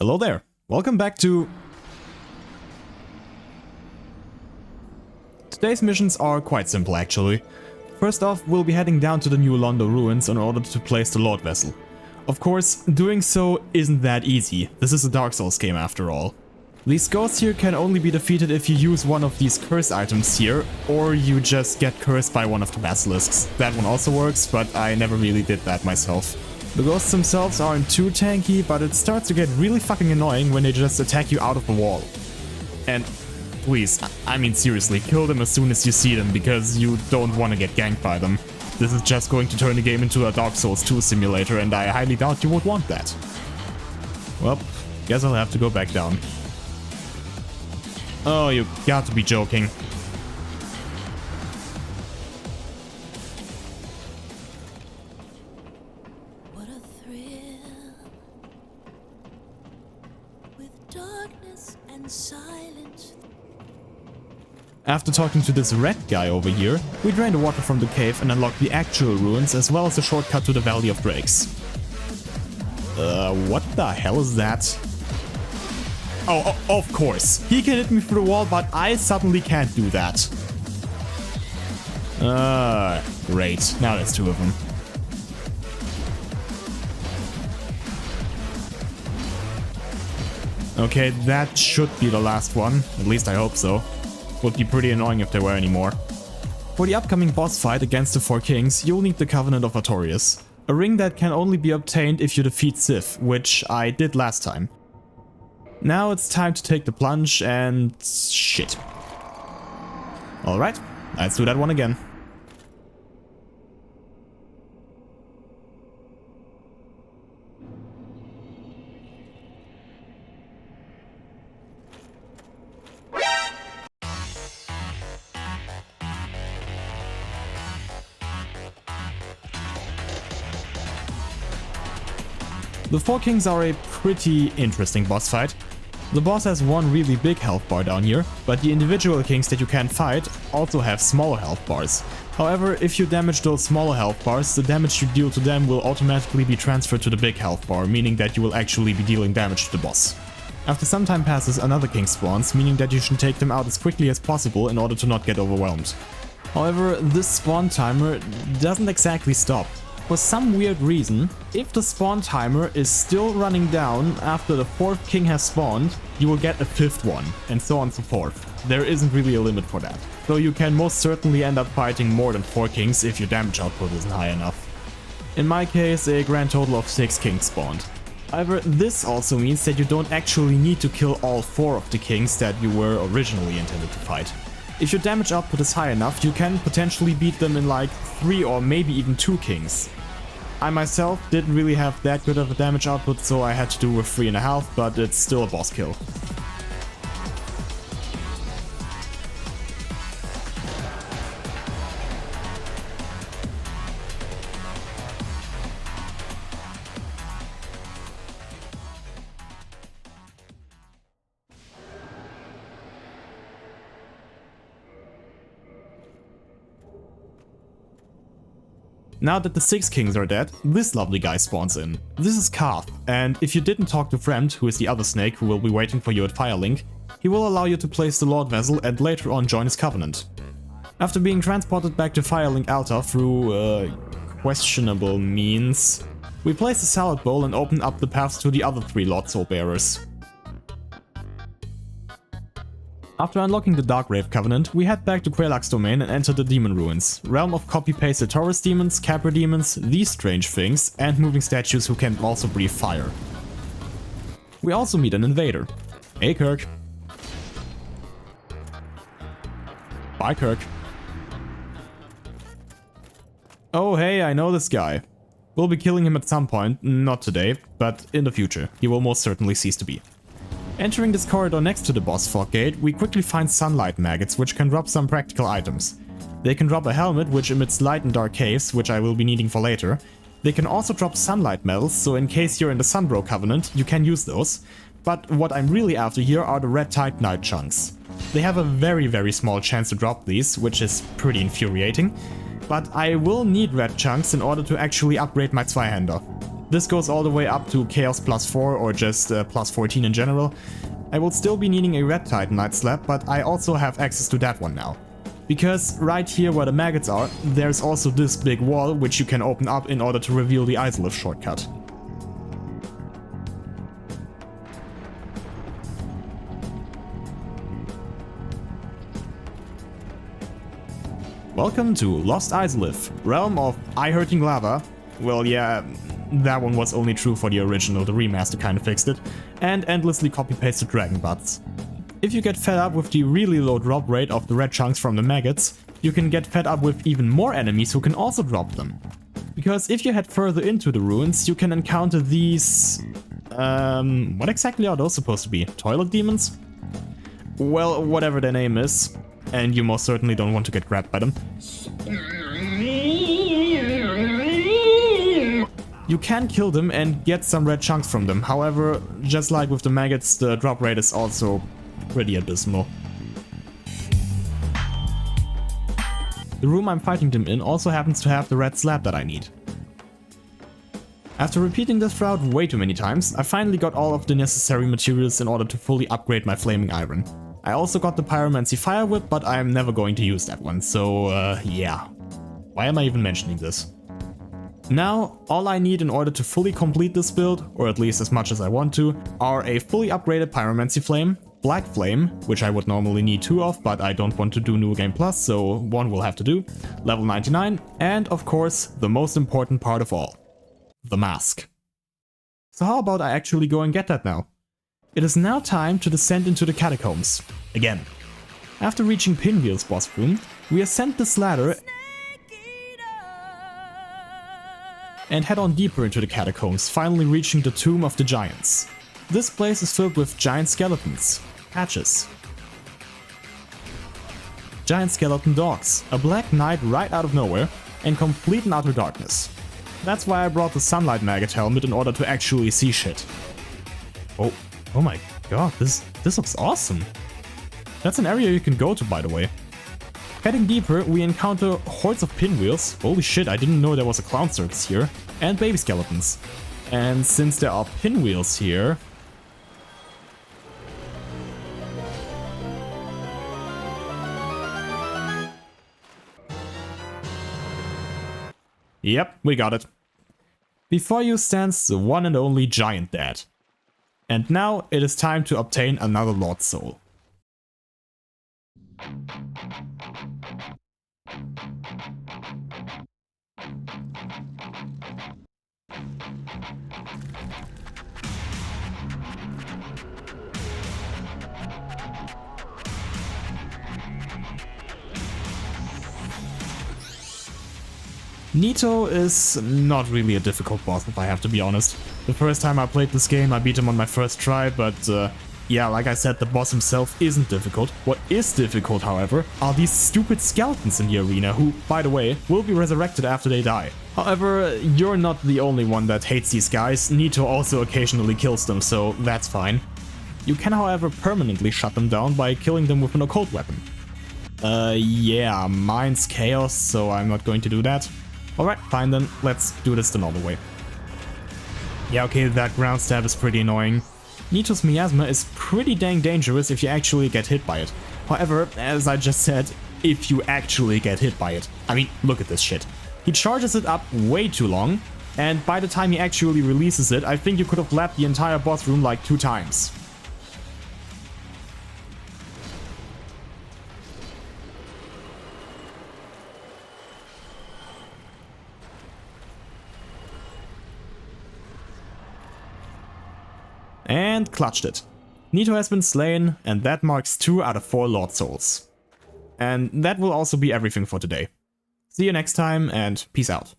Hello there, welcome back to... Today's missions are quite simple actually. First off, we'll be heading down to the New Londo ruins in order to place the Lord Vessel. Of course, doing so isn't that easy, this is a Dark Souls game after all. These ghosts here can only be defeated if you use one of these curse items here, or you just get cursed by one of the basilisks. That one also works, but I never really did that myself. The ghosts themselves aren't too tanky, but it starts to get really fucking annoying when they just attack you out of the wall. And please, I mean seriously, kill them as soon as you see them, because you don't want to get ganked by them. This is just going to turn the game into a Dark Souls 2 simulator, and I highly doubt you would want that. Well, guess I'll have to go back down. Oh, you got to be joking. What a thrill with darkness and silence. After talking to this red guy over here, we drain the water from the cave and unlock the actual ruins as well as a shortcut to the Valley of Drakes. What the hell is that? Oh, of course. He can hit me through the wall, but I suddenly can't do that. Great. Now there's two of them. Okay, that should be the last one. At least I hope so. Would be pretty annoying if there were any more. For the upcoming boss fight against the Four Kings, you'll need the Covenant of Artorias. A ring that can only be obtained if you defeat Sif, which I did last time. Now it's time to take the plunge and... shit. Alright, let's do that one again. The Four Kings are a pretty interesting boss fight. The boss has one really big health bar down here, but the individual kings that you can fight also have smaller health bars. However, if you damage those smaller health bars, the damage you deal to them will automatically be transferred to the big health bar, meaning that you will actually be dealing damage to the boss. After some time passes, another king spawns, meaning that you should take them out as quickly as possible in order to not get overwhelmed. However, this spawn timer doesn't exactly stop. For some weird reason, if the spawn timer is still running down after the fourth king has spawned, you will get a fifth one, and so on and so forth. There isn't really a limit for that. So you can most certainly end up fighting more than 4 kings if your damage output isn't high enough. In my case, a grand total of 6 kings spawned. However, this also means that you don't actually need to kill all 4 of the kings that you were originally intended to fight. If your damage output is high enough, you can potentially beat them in like 3 or maybe even 2 kings. I myself didn't really have that good of a damage output, so I had to do with 3.5, but it's still a boss kill. Now that the 6 kings are dead, this lovely guy spawns in. This is Karth, and if you didn't talk to Fremd, who is the other snake who will be waiting for you at Firelink, he will allow you to place the Lord Vessel and later on join his covenant. After being transported back to Firelink Altar through, questionable means, we place the salad bowl and open up the paths to the other 3 Lord Soul Bearers. After unlocking the Darkgrave Covenant, we head back to Quelaag's domain and enter the Demon Ruins, realm of copy-pasted Taurus demons, Capra demons, these strange things, and moving statues who can also breathe fire. We also meet an invader. Hey Kirk. Bye Kirk. Oh hey, I know this guy. We'll be killing him at some point, not today, but in the future. He will most certainly cease to be. Entering this corridor next to the boss fog gate, we quickly find sunlight maggots which can drop some practical items. They can drop a helmet which emits light in dark caves, which I will be needing for later. They can also drop sunlight medals, so in case you're in the Sunbro Covenant, you can use those. But what I'm really after here are the red Titanite chunks. They have a very small chance to drop these, which is pretty infuriating. But I will need red chunks in order to actually upgrade my Zweihander. This goes all the way up to Chaos +4 or just +14 in general. I will still be needing a Red Titanite slab, but I also have access to that one now. Because right here where the maggots are, there's also this big wall which you can open up in order to reveal the Isolith shortcut. Welcome to Lost Isolith, realm of eye-hurting lava. Well, yeah, that one was only true for the original, the remaster kinda fixed it, and endlessly copy-pasted dragon butts. If you get fed up with the really low drop rate of the red chunks from the maggots, you can get fed up with even more enemies who can also drop them. Because if you head further into the ruins, you can encounter these... what exactly are those supposed to be? Toilet demons? Well, whatever their name is. And you most certainly don't want to get grabbed by them. You can kill them and get some red chunks from them, however, just like with the maggots, the drop rate is also pretty abysmal. The room I'm fighting them in also happens to have the red slab that I need. After repeating this route way too many times, I finally got all of the necessary materials in order to fully upgrade my flaming iron. I also got the Pyromancy Fire Whip, but I'm never going to use that one, so yeah. Why am I even mentioning this? Now, all I need in order to fully complete this build, or at least as much as I want to, are a fully upgraded Pyromancy Flame, Black Flame, which I would normally need 2 of, but I don't want to do New Game Plus, so 1 will have to do, level 99, and of course, the most important part of all, the mask. So how about I actually go and get that now? It is now time to descend into the catacombs, again. After reaching Pinwheel's boss room, we ascend this ladder and head on deeper into the catacombs, finally reaching the Tomb of the Giants. This place is filled with giant skeletons, patches, giant skeleton dogs, a black knight right out of nowhere, and complete and utter darkness. That's why I brought the Sunlight Maggot helmet in order to actually see shit. Oh my god, this looks awesome. That's an area you can go to, by the way. Heading deeper, we encounter hordes of pinwheels. Holy shit, I didn't know there was a clown circus here. And baby skeletons. And since there are pinwheels here... Yep, we got it. Before you stands the one and only Giant Dad. And now it is time to obtain another Lord Soul. Nito is not really a difficult boss, if I have to be honest. The first time I played this game, I beat him on my first try, but yeah, like I said, the boss himself isn't difficult. What is difficult, however, are these stupid skeletons in the arena who, by the way, will be resurrected after they die. However, you're not the only one that hates these guys. Nito also occasionally kills them, so that's fine. You can, however, permanently shut them down by killing them with an occult weapon. Yeah, mine's chaos, so I'm not going to do that. Alright, fine then, let's do this the normal way. Yeah, okay, that ground stab is pretty annoying. Nito's miasma is pretty dang dangerous if you actually get hit by it. However, as I just said, if you actually get hit by it. I mean, look at this shit. He charges it up way too long, and by the time he actually releases it, I think you could have lapped the entire boss room like 2 times. And clutched it. Nito has been slain, and that marks 2 out of 4 Lord Souls. And that will also be everything for today. See you next time, and peace out.